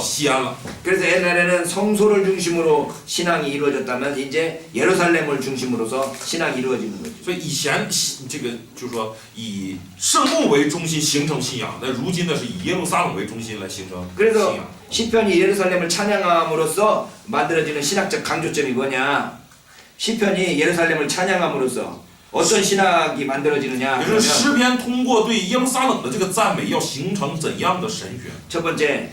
西安了。 그래서 옛날에는 성소를 중심으로 신앙이 이루어졌다면 이제 예루살렘을 중심으로서 신앙이 이루어지는 거죠. 所以以前这个就是说以圣墓为中心形成信仰，那如今呢是以耶路撒冷为中心来形成信 그래서 仰。 시편이 예루살렘을 찬양함으로써 만들어지는 신학적 강조점이 뭐냐? 시편이 예루살렘을 찬양함으로써 어떤 신학이 만들어지느냐? 也就是诗 그러면 篇通过对耶路撒冷的这个赞美，要形成怎样的神学？ 첫 번째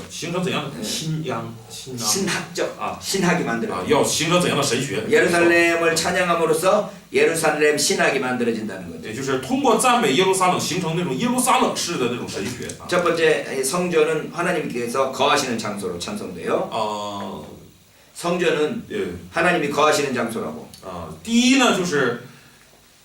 形成怎样的信仰？ 신학적 신학이 만들어. 要形成怎样的神学？ 예루살렘을 찬양함으로써 예루살렘 신학이 만들어진다는 거죠. 也就是通过赞美耶路撒冷，形成那种耶路撒冷式的那种神学。 첫 번째 성전은 하나님께서 거하시는 장소로 찬송돼요. 성전은 呃 하나님이 거하시는 장소라고. 第一呢，就是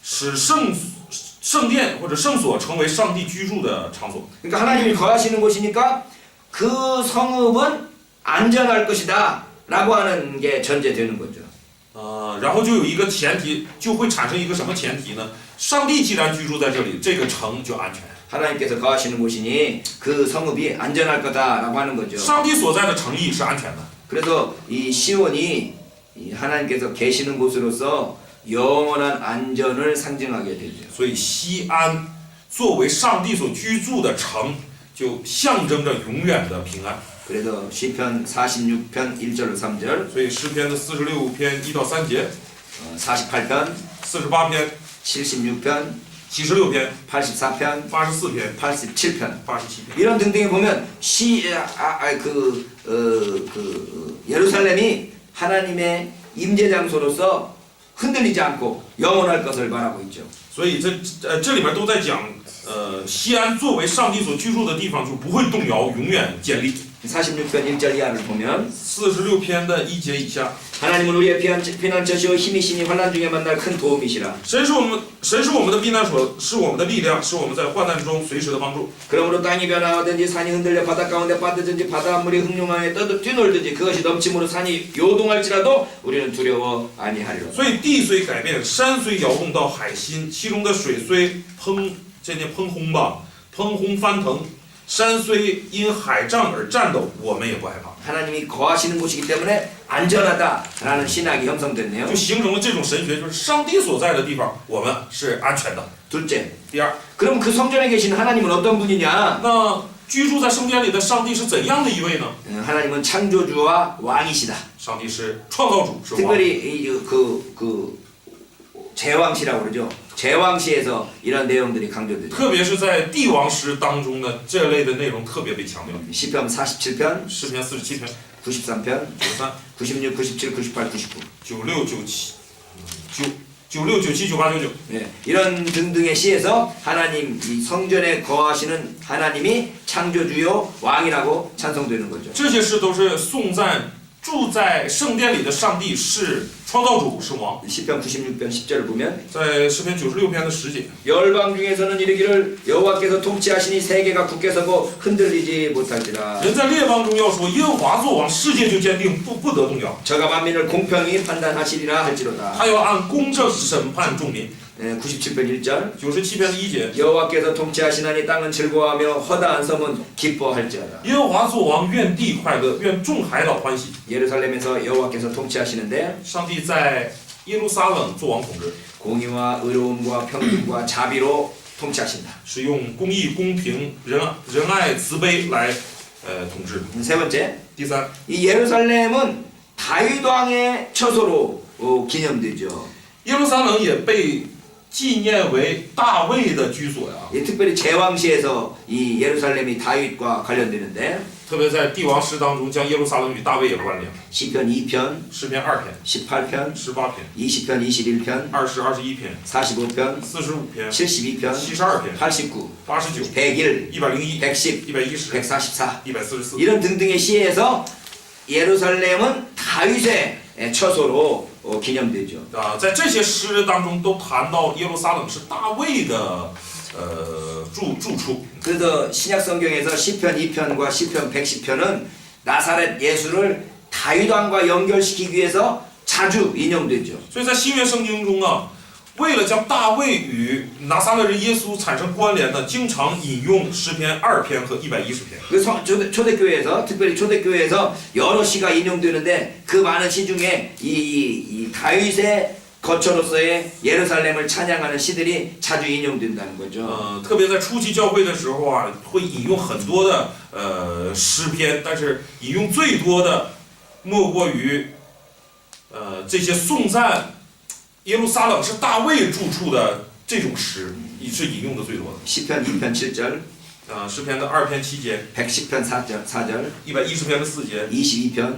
使圣殿或者圣所成为上帝居住的场所。 그러니까 하나님이 거하시는 곳이니까 그 성읍은 안전할 것이다라고 하는 게 전제되는 거죠. 然后就有一个前提，就会产生一个什么前提呢？上帝既然居住在这里，这个城就安全。 하나님께서 거하시는 곳이니 그 성읍이 안전할 거다라고 하는 거죠. 上帝所在的城邑是安全的。 그래서 이 시온이 이 하나님께서 계시는 곳으로서 영원한 안전을 상징하게 되죠. 所以西安作为上帝所居住的城，就象征着永远的平安。 그래서 시편 46편 1절로 3절, 所以诗篇的46篇1到3节， 48편, 48篇、 76편, 76篇、 84편, 84篇、 87편 87篇。 이런 등등에 보면 예루살렘이 하나님의 임재 장소로서 흔들리지 않고 영원할 것을 말하고 있죠. 所以这里面都在讲，西安作为上帝所居住的地方，就不会动摇，永远建立。 46편 1절 이하를 보면 46篇的1节以下， 하나님은 우리의 피난처시오 힘이시니 환난 중에 만날 큰 도움이시라. 神是我们的避难所，是我们的力量，是我们在患难中随时的帮助。 그러므로 땅이 변화하든지 산이 흔들려 바다 가운데 빠지든지 바닷물이 흑룡하에 뛰놀든지 그것이 넘침으로 산이 요동할지라도 우리는 두려워 아니하리로다. 所以地虽改变，山虽摇动到海心，其中的水虽喷轰吧，喷轰翻腾，山虽因海涨而颤抖，我们也不害怕。 하나님이 거하시는 곳이기 때문에 안전하다라는 신학이 형성됐네요. 就形成了这种神学，就是上帝所在的地方，我们是安全的。 둘째, 第二， 그럼 그 성전에 계신 하나님은 어떤 분이냐? 那居住在圣殿里的上帝是怎样的一位呢？ 하나님은 창조주와 왕이시다. 上帝是创造主，是王。 특별히 제왕시라고 그러죠. 제왕시에서 이런 내용들이 강조되죠. 特别是在帝王诗当中呢，这类的内容特别被强调。 시편 47편, 诗篇47篇、 93편, 93、 96, 97, 98, 99. 96、97、98、99。 네, 이런 등등의 시에서 하나님 이 성전에 거하시는 하나님이 창조주요 왕이라고 찬송되는 거죠. 这些诗都是颂赞住在圣殿里的上帝是创造主，是王。 시편 96편 10절을 보면 在诗篇96篇的10节， 열방 중에서는 이르기를 여호와께서 통치하시니 세계가 굳게 서고 흔들리지 못할지라. 人在列邦中要说耶和华作王，世界就坚定，不得动摇。 저가 만민을 공평히 판단하시리라 할지로다. 他要按公正审判众民。 97편 1절 97篇的1节， 여호와께서 통치하시나니 땅은 즐거워하며 허다한 섬은 기뻐할지어다. 耶和华作王，愿地快乐，愿众海岛欢喜。 예루살렘에서 여호와께서 통치하시는데 上帝在耶路撒冷作王统治， 공의와 의로움과 평등과 자비로 통치하신다. 是用公义、公平、仁爱、慈悲来统治。 세 번째, 第三， 이 예루살렘은 다윗 왕의 처소로 기념되죠. 耶路撒冷也被纪念为大卫的居所呀。 특별히 제왕시에서 이 예루살렘이 다윗과 관련되는데 特别在帝王诗当中，将耶路撒冷与大卫也关联。 시편 2편, 诗篇2篇、 18편, 18篇、 20편, 21편, 20、21篇、 45편, 45篇、 72편, 72篇、 89, 89、 101, 101、 110, 110、 144 144。 이런 등등의 시에서 예루살렘은 다윗의 처소로 기념되죠. 在这些诗当中都谈到耶路撒冷是大卫的住处。 그래서 신약 성경에서 시편 2편과 시편 110편은 나사렛 예수를 다윗 왕과 연결시키기 위해서 자주 인용되죠. 所以在新约圣经中啊，为了将大卫与拿撒勒人耶稣产生关联呢，经常引用诗篇2篇和120篇。 그 초대교회에서 특별히 초대교회에서 여러 시가 인용되는데 그 많은 시 중에 이 다윗의 거처로서의 예루살렘을 찬양하는 시들이 자주 인용된다는 거죠. 特别在初期教会的时候啊，会引用很多的诗篇，但是引用最多的莫过于这些颂赞耶路撒冷是大卫住处的这种诗，是引用的最多的。 시편 2편 7절, 诗篇的2篇7节， 110편 4절, 110篇的4节， 22편,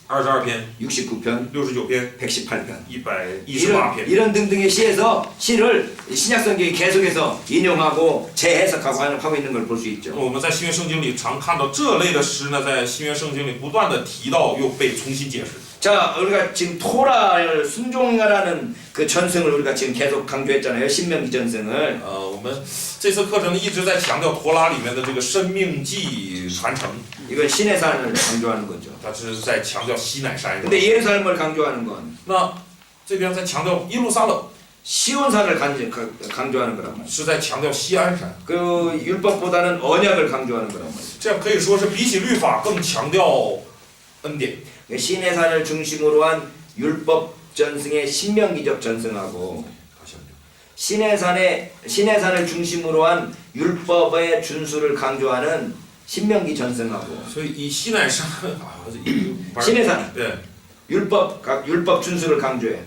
22篇， 69편, 69篇， 118편. 118篇。 이런 등등의 시에서 시를 신약성경이 계속해서 인용하고 재해석하고 하고 있는 걸 볼 수 있죠. 我们在新约圣经里常看到这类的诗呢，在新约圣经里不断的提到，又被重新解释。 자, 우리가 지금 토라를 순종하라는 그 전승을 우리가 지금 계속 강조했잖아요. 신명기 전승을. 我们这次课程一直在强调陀拉里面的这个生命记传承， 이건 신의 산을 강조하는 거죠. 它是在强调西乃山。 근데 예루살렘을 강조하는 건 那这边在强调耶路撒冷， 시온산을 강조하는 거란 말이에요. 是在强调西安山。 그 율법보다는 언약을 강조하는 거란 말이에요. 这样可以说是比起律法更强调恩典。 신의 산을 중심으로 한 율법 전승의 신명기적 전승하고 신의 산을 중심으로 한 율법의 준수를 강조하는 신명기 전승하고 所以以西乃山新산 对， 율법 준수를 강조해.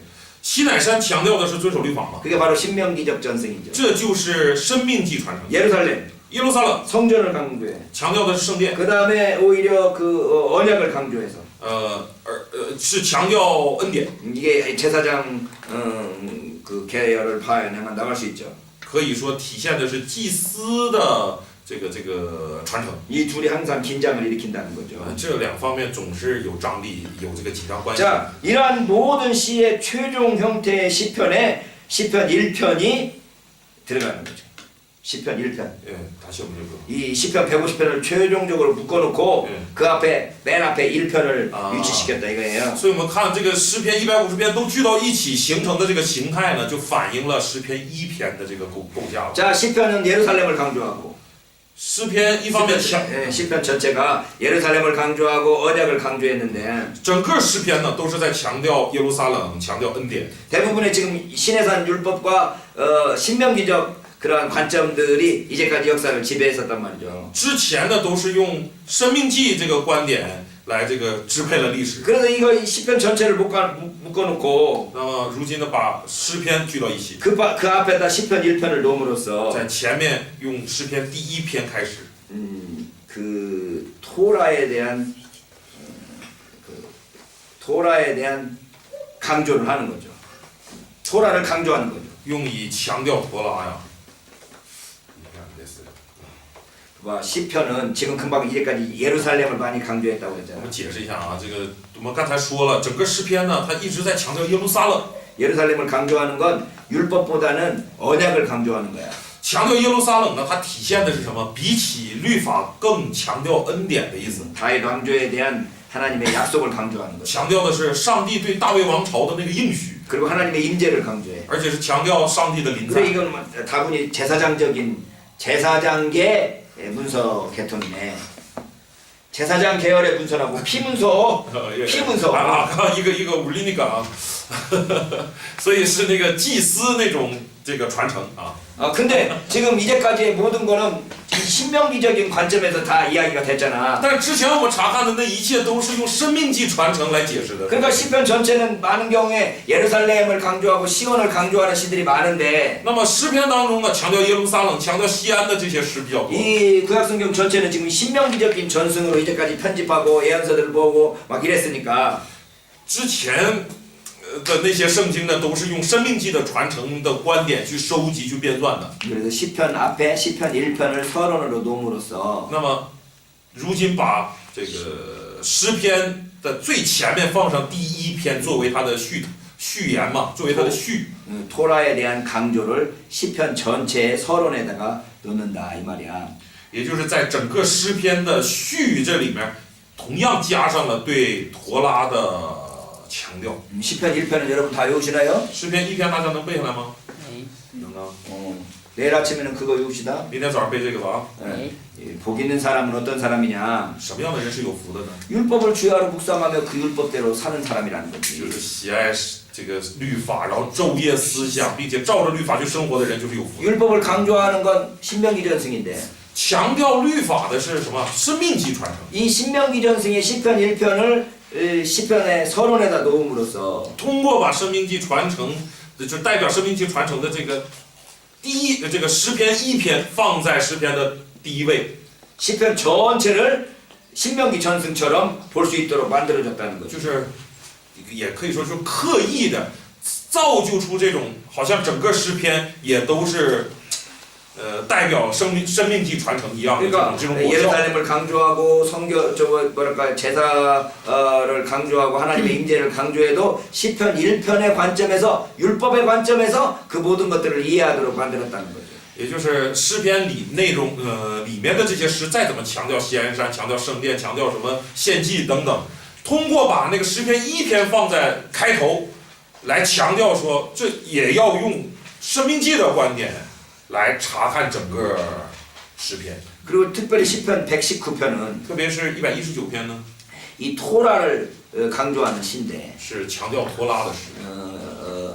西乃山强调的是遵守律法嘛， 그게 바로 신명기적 전승이죠. 这就是生命记传承。 예루살렘 耶路撒冷 성전을 강조해. 强调的是圣殿， 그 다음에 오히려 그 언약을 강조해서 是强调恩典， 이게 제사장 그 계열을 파야만 나갈 수 있죠. 可以说体现的是祭司的这个传承。 이 둘이 항상 긴장을 일으킨다는 거죠. 这两方面总是有张力，有这个紧张关系。 자, 이러한 모든 시의 최종 형태의 시편에 시편 1편이 들어가는 거죠. 시편 1편. 다시 한번 읽어. 이 시편 150편을 최종적으로 묶어놓고 예. 그 앞에 맨 앞에 1편을 아. 위치시켰다 이거예요. 所以我们看这个诗篇150篇都聚到一起形成的这个形态呢，就反映了诗篇1篇的这个构架了。 자, 시편은 예루살렘을 강조하고 诗篇一方面强， 시편 전체가 예루살렘을 강조하고 언약을 강조했는데 整个诗篇呢都是在强调耶路撒冷，强调恩典。 대부분의 지금 신해산 율법과 신명기적 그러한 관점들이 이제까지 역사를 지배했었단 말이죠. 之前呢都是用生命记这个观点来这个支配了历史。 그래서 이거 시편 전체를 묶어놓고 那么如今呢把诗篇聚到一起， 그 앞에다 시편 1편을 놓음으로써 在前面用诗篇第1篇开始， 그 토라에 대한 강조를 하는 거죠. 토라를 강조하는 거죠. 用以强调陀拉呀。 봐, 시편은 지금 금방 이제까지 예루살렘을 많이 강조했다고 我 했잖아요. 们解释一下啊，这个我们刚才说了，整个诗篇呢，它一直在强调耶路撒冷， 예루살렘을 강조하는 건 율법보다는 언약을 강조하는 거야. 强调耶路撒冷呢，它体现的是什么？比起律法更强调恩典的意思， 다윗 왕조에 대한 하나님의 약속을 강조하는 거죠. 强调的是上帝对大卫王朝的那个应许， 그리고 하나님의 임재를 강조해. 而且是强调上帝的临 그래 在。 이건 다분히 제사장계 문서 계통이네. 제사장 계열의 문서라고 피문서. 一个울리니까，所以是那个祭司那种这个传承啊。 근데 지금 이제까지의 모든 거는 신명기적인 관점에서 다 이야기가 됐잖아. 但是之前我们查看的那一切都是用生命记传承来解释的。 그러니까 시편 전체는 많은 경우에 예루살렘을 강조하고 시온을 강조하는 시들이 많은데 那么诗篇当中呢，强调耶路撒冷、强调西安的这些诗比较多。 이 구약성경 전체는 지금 신명기적인 전승으로 이제까지 편집하고 예언서들을 보고 막 이랬으니까 之前的那些圣经呢，都是用生命记的传承的观点去收集、去编撰的。 그래서 시편 앞에 시편 1편을 서론으로 놓음으로써 那么，如今把这个诗篇的最前面放上第1篇作为它的序言嘛，作为它的序。 토라에 대한 강조를 시편 전체의 서론에다가 놓는다 이 말이야. 也就是在整个诗篇的序这里面，同样加上了对陀拉的强调。 시편 1편은 여러분 다 외우시나요? 诗篇1篇大家能背下来吗？能啊， 내일 아침에는 그거 외웁시다. 明天早上背这个吧啊。 복 있는 사람은 어떤 사람이냐? 什么样的人是有福的呢？ 율법을 주야로 묵상하며 그 율법대로 사는 사람이라는 거지. 就是喜爱这个律法，然后昼夜思想，并且照着律法去生活的人就是有福的。 율법을 강조하는 건 신명기 전승인데 强调律法的是什么？生命记传承。 이 신명기 전승의 시편 1편을 시편의 서론에다 놓음으로써 通过把生命记传承，就代表生命记传承的这个这个诗篇1篇放在诗篇的第一位， 시편 전체를 신명기 전승처럼 볼 수 있도록 만들어졌다는 거죠. 就是也可以说是刻意的造就出这种好像整个诗篇也都是代表生命记传承一样的 그러니까 这种果效。 예루살렘을 강조하고 성교 저거 뭐랄까 제사를 강조하고 하나님의 임재를 강조해도 시편 1편의 관점에서 율법의 관점에서 그 모든 것들을 이해하도록 만들었다는 거죠. 也就是诗篇里内容里面的这些诗再怎么强调锡安山、强调圣殿、强调什么献祭等等，通过把那个诗篇1篇放在开头，来强调说这也要用生命记的观点来查看整个诗篇。 그리고 특별히 시편 119편은 特别是119篇呢， 이 토라를 강조하는 시인데 是强调托拉的诗。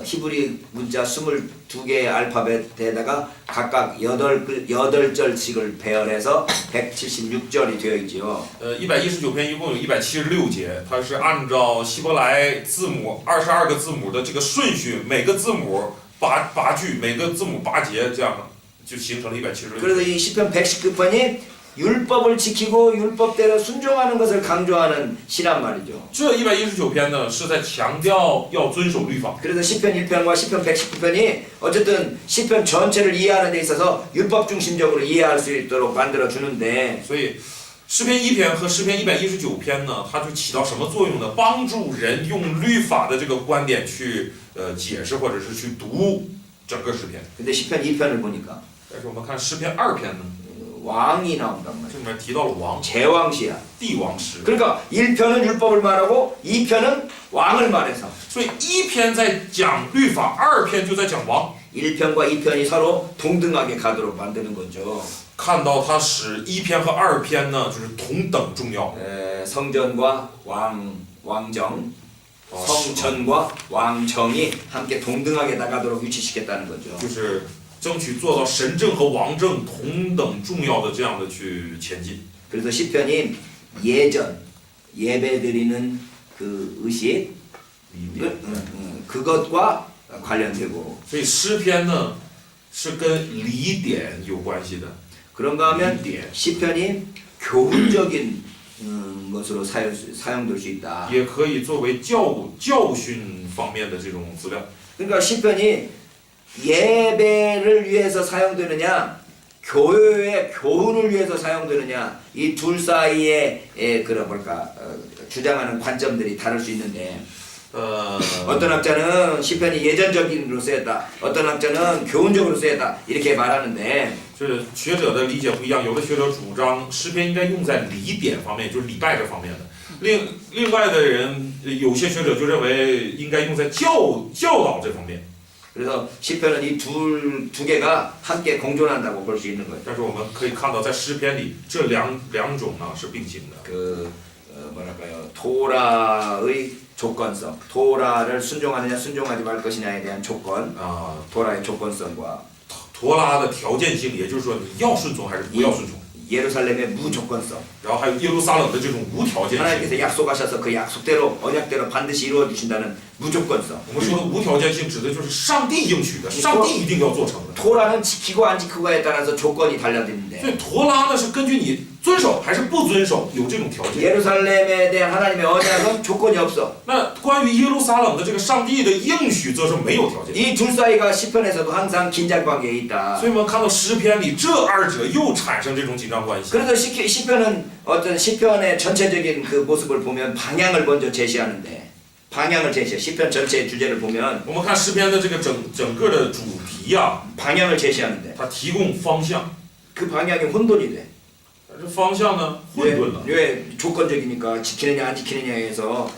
히브리 문자 22개의 알파벳에다가 각각 8절씩을 배열해서 176절이 되어 있지요. 119篇一共有176节，它是按照希伯来字母22个字母的这个顺序，每个字母八句，每个字母8节，这样就形成了176。 그래서 이 시편 119편이 율법을 지키고 율법대로 순종하는 것을 강조하는 시란 말이죠. 这119篇呢，是在强调要遵守律法。 그래서 시편 1편과 시편 119편이 어쨌든 시편 전체를 이해하는 데 있어서 율법 중심적으로 이해할 수 있도록 만들어 주는데 所以诗篇1篇和诗篇119篇呢，它就起到什么作用呢？帮助人用律法的这个观点去解释或者是去读整个诗篇。 근데 시편 2편을 보니까 但是我们看诗篇2篇呢， 왕이 나온단 말이에요. 这里面提到了王， 제왕시야. 帝王诗。 그러니까 1편은 율법을 말하고 2편은 왕을 말해서 所以1篇在讲律法，2篇就在讲王。 1편과 2편이 서로 동등하게 가도록 만드는 거죠. 看到它使1篇和2篇呢，就是同等重要。 성전과 왕정, 성전과 왕정이 함께 동등하게 나가도록 유치시켰다는 거죠. 就是争取做到神政和王政同等重要的这样的去前进。 그래서 시편이 예전 예배드리는 그 의식 그것과 관련되고 所以诗篇呢是跟礼典有关系的。 그런가 하면 礼典 시편이 교훈적인 것으로 사용될 수 있다. 也可以作为教训方面的这种资料。 그러니까 시편이 예배를 위해서 사용되느냐 교회의 교훈을 위해서 사용되느냐 이 둘 사이에 그런 뭘까 주장하는 관점들이 다를 수 있는데 어떤 학자는 시편이 예전적인으로 쓰였다 어떤 학자는 교훈적으로 쓰였다 이렇게 말하는데 这学者的理解不一样，有的学者主张诗篇应该用在礼典方面，就是礼拜这方面的。另外的人，有些学者就认为应该用在教导这方面。 그래서 시편은 이 두 개가 함께 공존한다고 볼 수 있는 거예요. 但是我们可以看到，在诗篇里，这两种呢是并行的。 뭐랄까요 토라의 조건성, 토라를 순종하느냐 순종하지 말 것이냐에 대한 조건, 토라의 조건성과 陀拉的条件性，也就是说你要顺从还是不要顺从。 예루살렘의 무조건성. 然后还有耶路撒冷的这种无条件性。 하나님께서 약속하셔서 그 약속대로 언약대로 반드시 이루어 주신다는 무조건성. 我们说的无条件性，指的就是上帝应许的，上帝一定要做成的。 토라는 지키고 안 지키고에 따라서 조건이 所 달라지는데 以陀拉呢是根据你遵守还是不遵守有这种条件。 예루살렘에 대한 하나님의 언약은 조건이 없어. 那关于耶路撒冷的这个上帝的应许，则是没有条件。 이 둘 사이가 시편에서도 항상 긴장 관계에 있다. 所以我们看到诗篇里这二者又产生这种紧张关系。 그래서 시편은 어떤 시편의 전체적인 그 모습을 보면 방향을 먼저 제시하는데 방향을 제시해. 시편 전체의 주제를 보면 我们看诗篇的这个整个的主题啊， 방향을 제시하는데 它提供方向， 그 방향이 혼돈이 돼. 这方向呢混沌了。 왜 조건적이니까 지키느냐 안 지키느냐에 서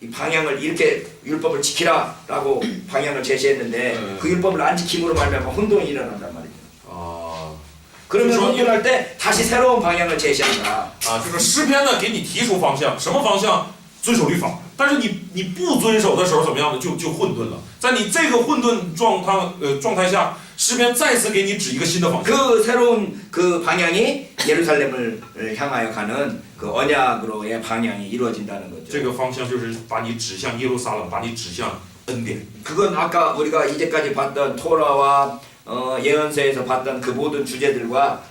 이 방향을 이렇게 율법을 지키라라고 방향을 제시했는데 그 율법을 안 지킴으로 말미암아 혼돈이 일어난단 말이죠. 啊、 그러면 혼돈할 때 다시 새로운 방향을 제시한다. 就是诗篇呢给你提出方向，什么方向？遵守律法。但是你不遵守的时候怎么样呢？就混沌了。在你这个混沌状态下，诗篇再次给你指一个新的方向。 그 새로운 그 방향이 예루살렘을 향하여 가는 그 언약으로의 방향이 이루어진다는 거죠. 这个方向就是把你指向耶路撒冷，把你指向恩典。 그건 아까 우리가 이제까지 봤던 토라와 예언서에서 봤던 그 모든 주제들과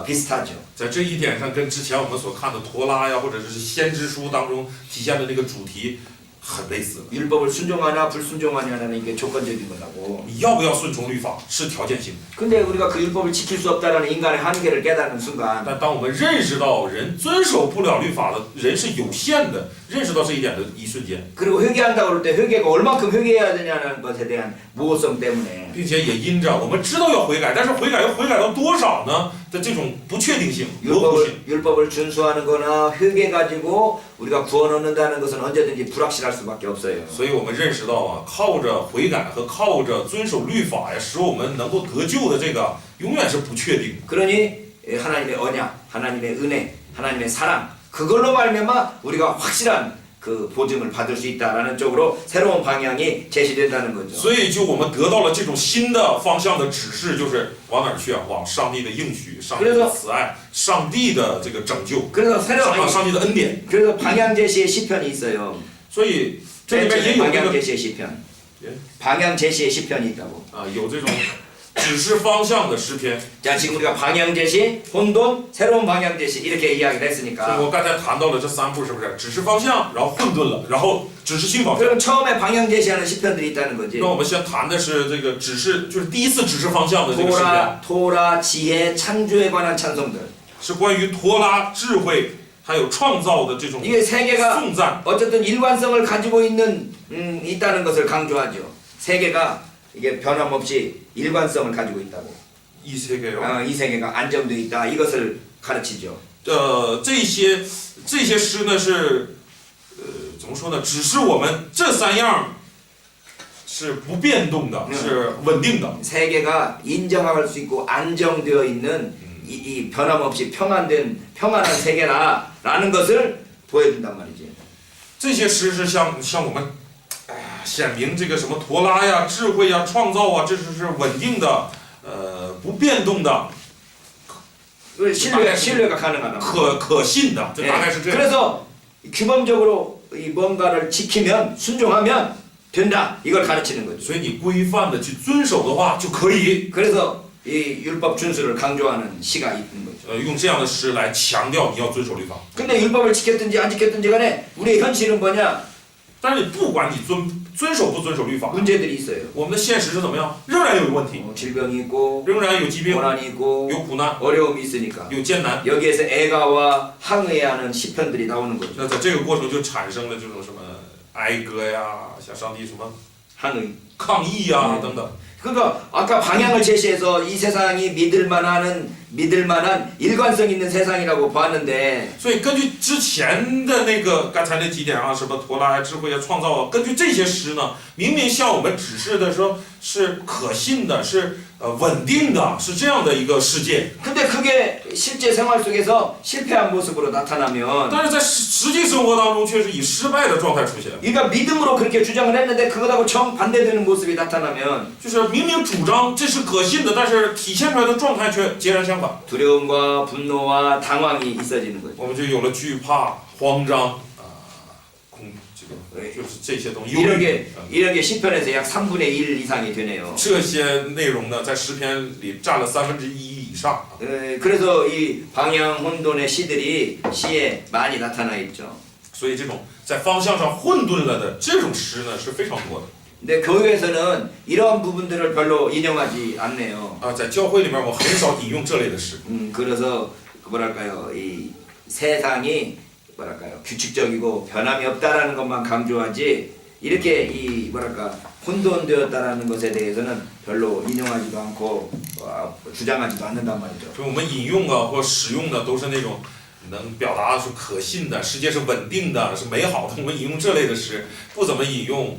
비슷하죠. 在这一点上，跟之前我们所看的陀拉呀，或者是先知书当中体现的那个主题很类似。 율법을 순종하냐 불순종하냐는 이게 조건적인 거라고. 你要不要顺从律法是条件性的。 근데 우리가 그 율법을 지킬 수 없다라는 인간의 한계를 깨닫는 순간 但当我们认识到人遵守不了律法的人是有限的，认识到这一点的一瞬间， 그리고 회개한다고 그럴 때 회개가 얼만큼 회개해야 되냐는 것에 대한 모호성 때문에 并且也因着我们知道要悔改，但是悔改要悔改到多少呢的这种不确定性、模糊性。 율법을 준수하는 거나 회개 가지고 우리가 구원 얻는다는 것은 언제든지 불확실할 수밖에 없어요. 所以我们认识到啊，靠着悔改和靠着遵守律法呀，使我们能够得救的这个，永远是不确定的。 그러니 하나님의 언약, 하나님의 은혜, 하나님의 사랑 그걸로 말미암아 우리가 확실한 그 보증을 받을 수 있다라는 쪽으로 새로운 방향이 제시된다는 거죠. 所以就我们得到了这种新的方向的指示，就是往哪儿去啊？往上帝的应许、上帝的慈爱、上帝的这个拯救、 그래서 새로운 上帝的恩典。 그래서 방향 제시의 시편이 있어요. 所以这里面也有这 방향 个 제시의 시편. 예? 방향 제시의 시편이 있다고. 啊，有这种指示方向的诗篇。 자, 지금 우리가 방향 제시, 혼돈, 새로운 방향 제시 이렇게 이야기를 所以 했으니까 我刚才谈到了这三步，是不是？指示方向，然后混沌了，然后指示新方向。 그럼 처음에 방향 제시하는 시편들이 있다는 거지. 那我们先谈的是这个指示，就是第一次指示方向的这个诗篇， 토라, 지혜, 창조에 관한 찬송들. 是关于陀拉、智慧还有创造的这种 이게 세계가 颂赞。 어쨌든 일관성을 가지고 있다는 것을 강조하죠. 세계가 이게 변함없이 일관성을 가지고 있다고. 一些个 이 세계가 안정되어 있다. 이것을 가르치죠. 这些诗呢是怎么说呢？只是我们这三样是不变动的，是稳定的。 세계가 인정할 수 있고 안정되어 있는 이 변함없이 평안한 세계라라는 것을 보여준단 말이지. 这些诗是向我们，显明这个什么陀拉呀、智慧呀、创造啊，这是稳定的，不变动的， 신뢰가 가능하다. 可信的，这大概是这样。 그래서 규범적으로 이 뭔가를 지키면 순종하면 된다. 이걸 가르치는 거죠. 所以你规范的去遵守的话就可以。 그래서 이 율법 준수를 강조하는 시가 있는 거죠. 用这样的诗来强调你要遵守律法。 근데 율법을 지켰든지 안 지켰든지 간에 우리의 현실은 뭐냐? 但是不管你遵守不遵守律法， 문제들이 있어요. 我们的现实是怎么样？仍然有问题， 질병이 있고 仍然有疾病， 고난이 있고 有苦难， 어려움이 있으니까 有艰难。 여기에서 애가와 항의하는 시편들이 나오는 거죠. 那在这个过程就产生了这种什么哀歌呀，向上帝什么 항의. 抗议呀等等。 그러니까 아까 방향을 제시해서 이 세상이 믿을 만한 일관성 있는 세상이라고 봤는데 所以根据之前的那个刚才那几点啊，什么陀拉呀、智慧呀、创造啊，根据这些诗呢，明明向我们指示的说是可信的，是稳定的，是这样的一个世界。 근데 그게 실제 생활 속에서 실패한 모습으로 나타나면 但是在实际生活当中却是以失败的状态出现。 그러니까 믿음으로 그렇게 주장을 했는데 그것하고 정반대되는 모습이 나타나면 就是明明主张这是可信的，但是体现出来的状态却截然相反。 두려움과 분노와 당황이 있어지는 거죠. 我们就有了惧怕、慌张就是这些东西。 이런 게 시편에서 약 3분의 1 이상이 되네요. 这些内容呢，在诗篇里占了1/3以上。 그래서 이 방향 혼돈의 시들이 시에 많이 나타나 있죠. 所以这种在方向上混沌了的这种诗呢是非常多的。 근데 교회에서는 이런 부분들을 별로 인용하지 않네요. 在教会里面我很少引用这类的诗。 그래서 뭐랄까요, 이 세상이 뭐랄까요, 규칙적이고 변함이 없다라는 것만 강조하지 이렇게 이 뭐랄까 혼돈되었다라는 것에 대해서는 별로 인용하지도 않고 주장하지도 않는단 말이죠. 所以我们引用啊或使用的都是那种能表达是可信的，世界是稳定的，是美好的。我们引用这类的诗，不怎么引用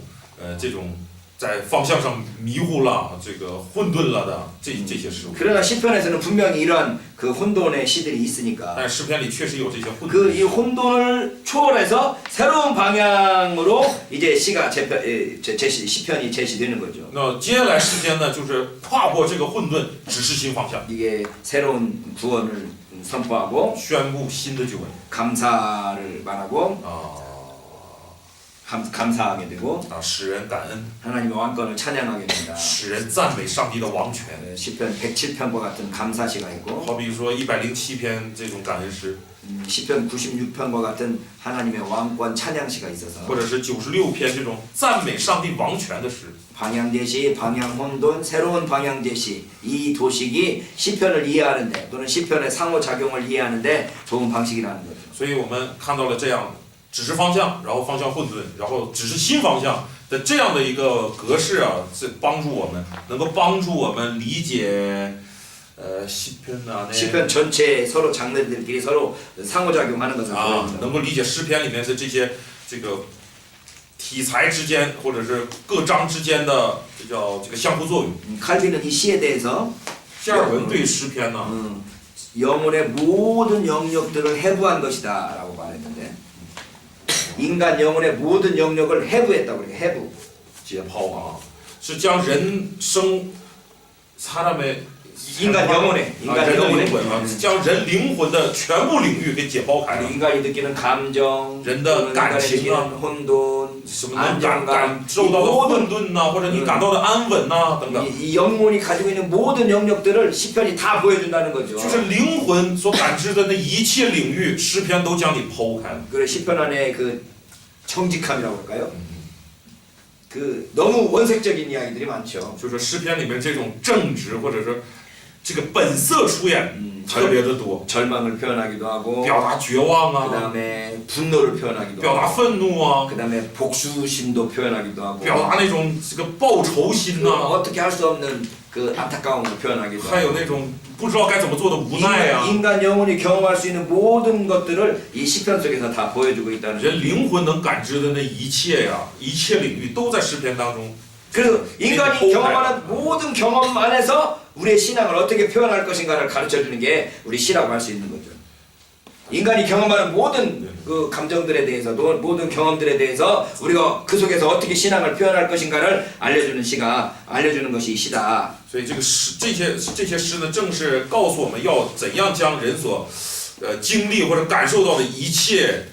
这种在方向上迷糊了、这个混沌了的这些诗。 그러나 시편에서는 분명히 이런 그 혼돈의 시들이 있으니까 但是诗篇里确实有这些混 그 沌。 이 혼돈을 초월해서 새로운 방향으로 이제 시편이 제시되는 거죠. 那接下来诗篇呢，就是跨过这个混沌，指示新方向， 이게 새로운 구원을 선포하고 宣布新的救恩 감사를 말하고 啊 감사하게 되고 使人感恩， 하나님의 왕권을 찬양하게 된다. 使人赞美上帝的王权。 시편 107편과 같은 감사시가 있고 好比说107篇这种感恩诗， 시편 96편과 같은 하나님의 왕권 찬양시가 있어서 或者是96篇这种赞美上帝王权的诗。 방향제시, 방향혼돈, 새로운 방향제시 이 도식이 시편을 이해하는데 또는 시편의 상호작용을 이해하는데 좋은 방식이라는 거죠. 所以我们看到了这样指示方向，然后方向混沌，然后指示新方向的这样的一个格式啊，是帮助我们能够帮助我们理解시편 안에 시편 전체 서로 장르들끼리 서로 상호작용하는 것을 啊， 보여줍니다. 能够理解诗篇里面的这个题材之间或者是各章之间的这个相互作用。 칼빈은 이 시에 대해서 希尔文对诗篇呢， 영혼의 모든 영역들을 해부한 것이다라고 말했는데 인간 영혼의 모든 영역을 해부했다고 그래요. 해부. 解剖啊，是将人生사람의 인간 영혼의 人的灵魂啊，将人灵魂的全部领域给解剖开了。 인간이 느끼는 감정, 人的感情啊， 인간이 느끼는 혼돈, 什么能感受到的混沌呐，或者你感到的安稳呐，等等， 이 영혼이 가지고 있는 모든 영역들을 시편이 다 보여준다는 거죠. 就是灵魂所感知的那一切领域，诗篇都将你剖开了。 그 시편 안에 그 정직함이라고 할까요? 그 너무 원색적인 이야기들이 많죠. 就是诗篇里面这种正直或者是这个本色出演特别的多， 절망을 표현하기도 하고 表达绝望啊， 그다음에 분노를 표현하기도 表达 하고 愤怒啊， 그다음에 복수심도 표현하기도 하고 表达那种这个报仇心 그 呐， 어떻게 할 수 없는 그 안타까움을 표현하기도 还有 하고 那种不知道该怎么做的无奈啊。 인간 영혼이 경험할 수 있는 모든 것들을 이 시편 속에서 다 보여주고 있다는 거죠. 人灵魂能感知的那一切呀，一切领域都在诗篇当中。 그래서 인간이 경험하는 모든 경험 안에서 우리의 신앙을 어떻게 표현할 것인가를 가르쳐주는 게 우리 시라고 할 수 있는 거죠. 인간이 경험하는 모든 그 감정들에 대해서도 모든 경험들에 대해서 우리가 그 속에서 어떻게 신앙을 표현할 것인가를 알려주는 것이 이 시다. 所以这个诗，这些诗呢，正是告诉我们要怎样将人所经历或者感受到的一切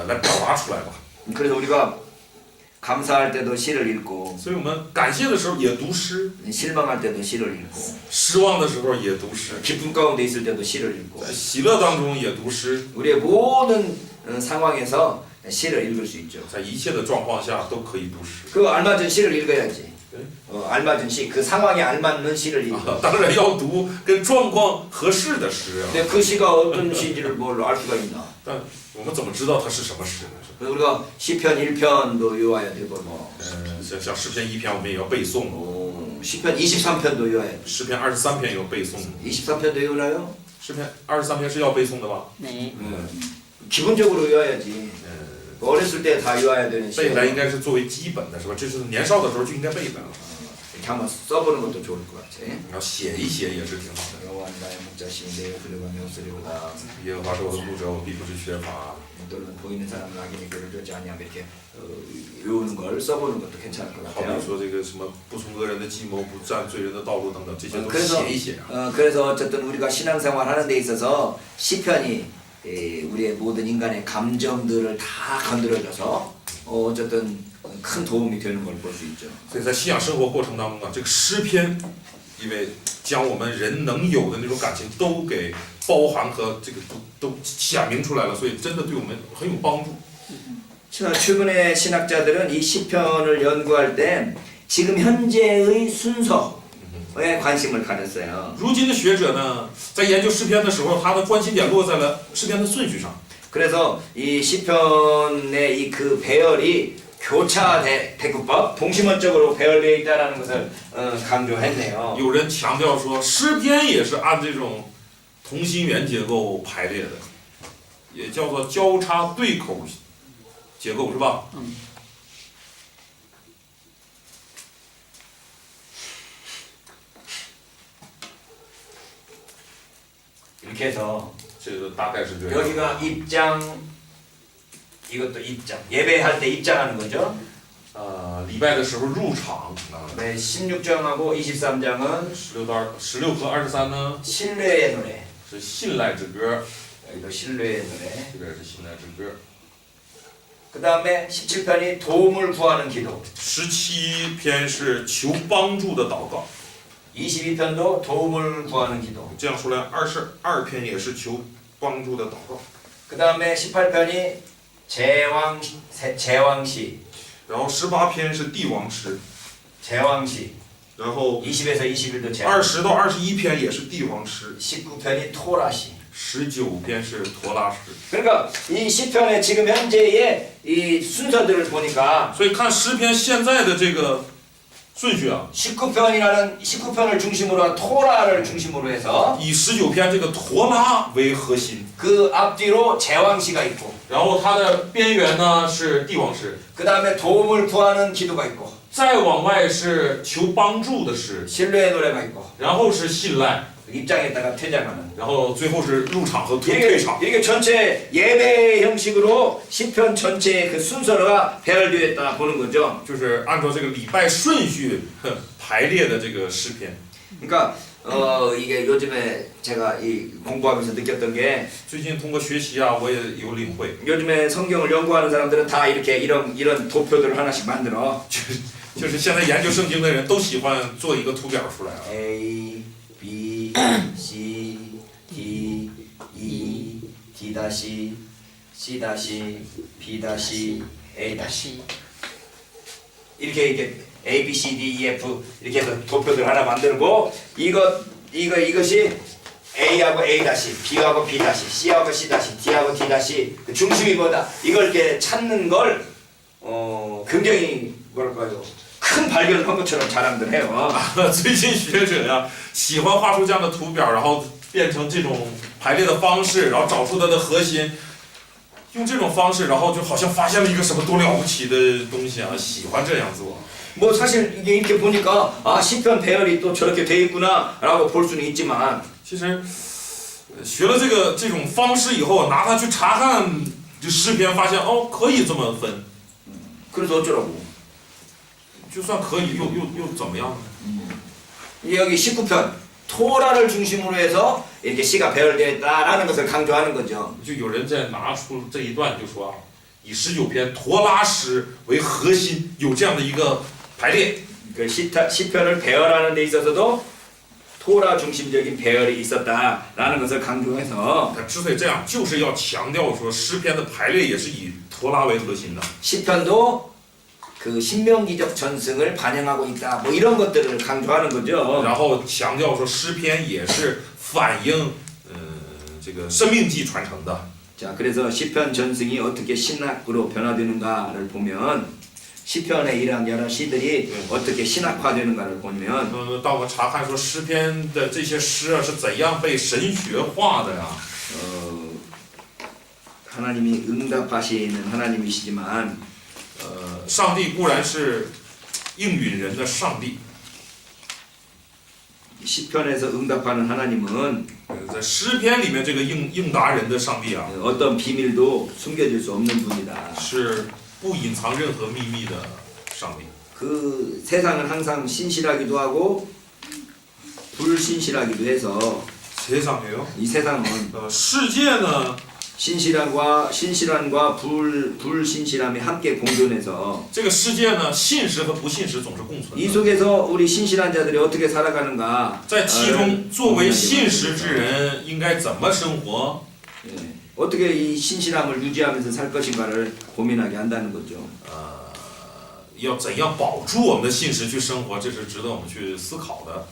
来表达出来吧。 그래서 우리가 감사할 때도 시를 읽고 所以我们感谢的时候也读诗， 실망할 때도 시를 읽고 失望的时候也读诗， 기쁨 가운데 있을 때도 시를 읽고 在喜乐当中也读诗， 우리의 모든 상황에서 시를 읽을 수 있죠. 在一切的状况下都可以读诗。 그 알맞은 시를 읽어야지. 네? 알맞은 시, 그 상황에 알맞는 시를 읽어. 啊，当然要读跟状况合适的诗啊。 근데 그 시가 어떤 시인지를 뭘 알 수가 있나? 但我们怎么知道它是什么诗呢？ 그래서 우리가 시편 1편도 외워야 되고 뭐 像诗篇1篇我们也要背诵， 시편 23편도 외워야 돼. 诗篇23篇也要背诵。 23편도 외우나요? 诗篇23篇是要背诵的吧？ 네. 기본적으로 외워야지. 嗯， 어렸을 때 다 외워야 되는 背来 시. 应该是作为基本的，是吧？这是年少的时候就应该背的， 이렇게 한번 써보는 것도 좋을 것 같아. 你要写一写也是挺好的。 여호와 나의 목자신 내가 들어가며 쓰리로다. 耶和华是我的牧者，我必不是缺乏。 또는 보이는 사람은 악인의 꾀를 쫓지 아니하며 이렇게 외우는 걸 써보는 것도 괜찮을 것 好 같아요. 比说这个什么不从恶人的计谋，不占罪人的道路等等，这些都 그래서 写一写啊。 그래서 어쨌든 우리가 신앙생활 하는 데 있어서 시편이 우리의 모든 인간의 감정들을 다 건드려줘서 어쨌든 큰 도움이 되는 걸 볼 수 있죠. 所以在信仰生活过程当中啊，这个诗篇，因为将我们人能有的那种感情都给包含和这个都显明出来了，所以真的对我们很有帮助。 자, 최근에 신학자들은 이 시편을 연구할 때 지금 현재의 순서에 관심을 가졌어요. 如今的学者呢，在研究诗篇的时候，他的关心点落在了诗篇的顺序上。 그래서 이 시편의 이 그 배열이 교차 대구법 동시문적으로 배열되어 있다는 것을 강조했네요. 有人强调说，诗篇也是按这种同心圆结构排列的。也叫做交叉对口结构，是吧？ 이렇게 해서 这个大概是这样。 여기가 입장, 이것도 입장. 예배할 때 입장하는 거죠. 礼拜的时候入场啊。 네, 16장하고 23장은 16和23呢 신뢰의 노래. 是信赖之歌， 여기도 신뢰의 노래. 这边是信赖之歌。 그 다음에 17편이 도움을 구하는 기도. 17篇是求帮助的祷告， 22편도 도움을 구하는 기도. 这样说来22篇也是求帮助的祷告。 그 다음에 18편이 제왕시. 然后18篇是帝王诗， 제왕시. 然后 20에서 21도 제왕. 20到21篇也是帝王诗， 19편이 토라시. 19篇是陀拉诗。 그러니까 이 시편의 지금 현재의 이 순서들을 보니까 所以看诗篇现在的这个顺序啊， 19편을 중심으로 한 토라를 중심으로 해서 以19篇这个陀拉为核心， 그 앞뒤로 제왕시가 있고 然后它的边缘呢是帝王诗， 그 다음에 도움을 구하는 기도가 있고 再往外是求帮助的诗， 신뢰의 노래가 있고 然后是信赖， 입장했다가 퇴장하는 然后最后是入场和退场。 이게 전체 예배 형식으로 시편 전체의 그 순서가 배열되어 있다 보는 거죠. 就是按照这个礼拜顺序排列的这个诗篇。 그러니까 이게 요즘에 제가 이 공부하면서 느꼈던 게 最近通过学习啊，我也有领会， 요즘에 성경을 연구하는 사람들은 다 이렇게 이런 도표들을 하나씩 만들어. 就是现在研究圣经的人都喜欢做一个图表出来啊。 A, B, C, D, E, D 다시, C 다시, B 다시, A 다시. 이렇게 A, B, C, D, E, F 이렇게 해서 도표들 하나 만들고 이것이 A하고 A 다시, B하고 B 다시, C하고 C 다시, D하고 D 다시 그 중심이 뭐다 이걸 이렇게 찾는 걸 굉장히 뭐랄까요 큰 발견을 한 것처럼 자랑들 해요. 最近学者呀喜欢画出这样的图表，然后变成这种排列的方式，然后找出它的核心，用这种方式，然后就好像发现了一个什么多了不起的东西啊，喜欢这样做。 뭐 사실 이게 이렇게 보니까 아 시편 배열이 또 저렇게 돼 있구나라고 볼 수는 있지만 其实学了这种方式以后，拿它去查看这诗篇，发现哦可以这么分， 그래서 어쩌라고 就算可以又怎么样呢？ 여기 19편 토라를 중심으로 해서 이렇게 시가 배열되어 있다라는 것을 강조하는 거죠. 就有人在拿出这一段就说啊，以19篇陀拉诗为核心，有这样的一个排列。 그 시편을 배열하는 데 있어서도 토라 중심적인 배열이 있었다라는 것을 강조해서 他之所以这样，就是要强调说诗篇的排列也是以陀拉为核心的。 시편도 그 신명기적 전승을 반영하고 있다. 뭐 이런 것들을 강조하는 거죠. 然后强调说诗篇也是反映这个生命记传承的。 자, 그래서 시편 전승이 어떻게 신학으로 변화되는가를 보면 시편의 이러한 여러 시들이 어떻게 신학화되는가를 보면 当我们查看说诗篇的这些诗啊是怎样被神学化的呀？ 하나님이 응답하시는 하나님이시지만 上帝固然是应允人的上帝， 시편에서 응답하는 하나님은 在诗篇里面这个应答人的上帝啊， 어떤 비밀도 숨겨질 수 없는 분이다. 是不隐藏任何秘密的上帝。 그 세상은 항상 신실하기도 하고 불신실하기도 해서 세상에요? 이 세상은 世界呢？ 신실함과 불신실함이 함께 공존해서 这个世界呢，信实和不信实总是共存 이 的。 속에서 우리 신실한 자들이 어떻게 살아가는가 在其中，作为信实之人，应该怎么生活？ 예, 어떻게 이 신실함을 유지하면서 살 것인가를 고민하게 한다는 거죠. 要怎样保住我们的信实去生活，这是值得我们去思考的。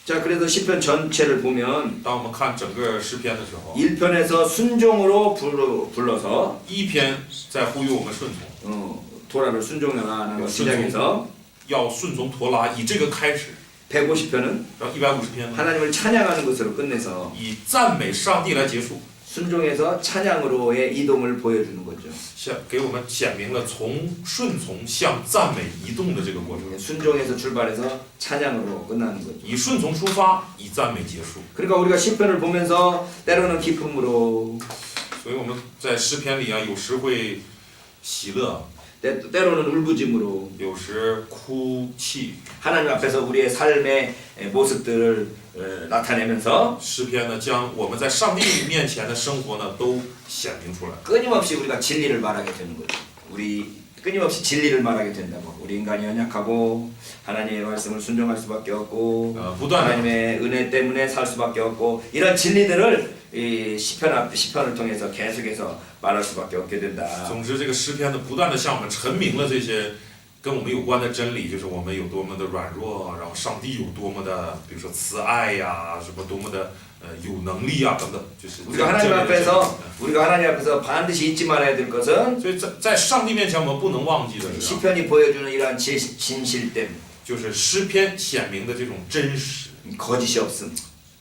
자, 그래서 시편 전체를 보면 当我们看整个诗篇的时候， 1편에서 순종으로 불러서 一篇在呼吁我们顺从， 토라를 순종하라는 걸 시작해서 要顺从陀拉，以这个开始。 150편은 然后150篇呢， 하나님을 찬양하는 것으로 끝내서 以赞美上帝来结束。 순종에서 찬양으로의 이동을 보여주는 거죠. 给我们显明了从顺从向赞美移动的这个过程， 순종에서 출발해서 찬양으로 끝나는 거죠. 以顺从出发，以赞美结束。 그러니까 우리가 시편을 보면서 때로는 기쁨으로 所以我们在诗篇里啊，有时会喜乐， 때로는 울부짖음으로 有时哭泣。 하나님 앞에서 우리의 삶의 모습들을 나타내면서 诗篇呢，将我们在上帝面前的生活呢，都显明出来。 끊임없이 우리가 진리를 말하게 되는 거죠. 우리 끊임없이 진리를 말하게 된다고. 우리 인간이 연약하고 하나님의 말씀을 순종할 수밖에 없고 하나님의 은혜 때문에 살 수밖에 없고 이런 진리들을 이 시편을 통해서 계속해서 말할 수밖에 없게 된다. 总之，这个诗篇呢，不断的向我们陈明了这些跟我们有关的真理，就是我们有多么的软弱，然后上帝有多么的，比如说慈爱呀，什么多么的有能力啊等等，就是 우리가 하나님 앞에서 반드시 잊지 말아야 될 것은 所以在上帝面前，我们不能忘记的是， 시편이 보여주는 이러한 진실됨, 就是诗篇显明的这种真实， 거짓이 없음.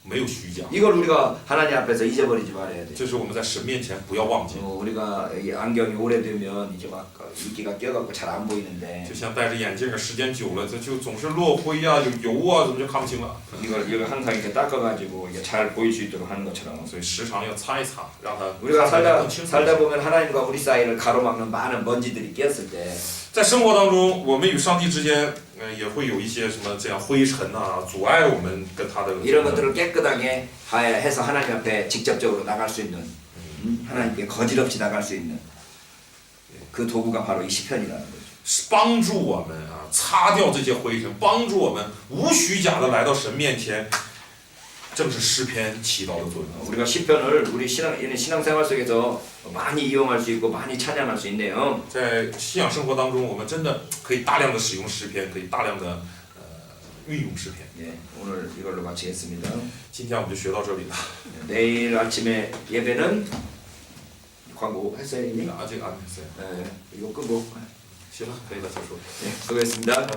没有虚假。 이걸 우리가 하나님 앞에서 잊어버리지 말아야 돼. 这是我们在神面前不要忘记。 우리가 이 안경이 오래되면 이제 막 이끼가 껴갖고 잘 안 보이는데 就像戴着眼镜儿，时间久了，这就总是落灰啊，有油啊，怎么就看不清了？ 이걸 항상 이렇게 닦아가지고 이게 잘 보일 수 있도록 하는 것처럼 所以时常要擦一擦，让它 우리가 看得更清楚。 살다 보면 하나님과 우리 사이를 가로막는 많은 먼지들이 끼었을 때 在生活当中，我们与上帝之間，也会有一些什么这样灰尘啊，阻碍我们跟他的。 이런 것들을 깨끗하게 해서 하나님 앞에 직접적으로 나갈 수 있는 하나님께 거짓없이 나갈 수 있는 그 도구가 바로 이 시편이라는 거죠. 是帮助我们啊，擦掉这些灰尘，帮助我们无虚假的来到神面前，正是诗篇起到的作用。 우리가 시편을 우리 신앙생활 속에서 많이 이용할 수 있고 많이 찬양할 수 있네요. 在信仰生活当中，我们真的可以大量的使用诗篇，可以大量的运用诗篇。 예, 오늘 이걸로 마치겠습니다. 今天我们就学到这里了。 내일 아침에 예배는 광고 했어요 이미? 아직 안 했어요. 네, 이거 끄고. 行了，可以了，结束。 네, 수고했습니다.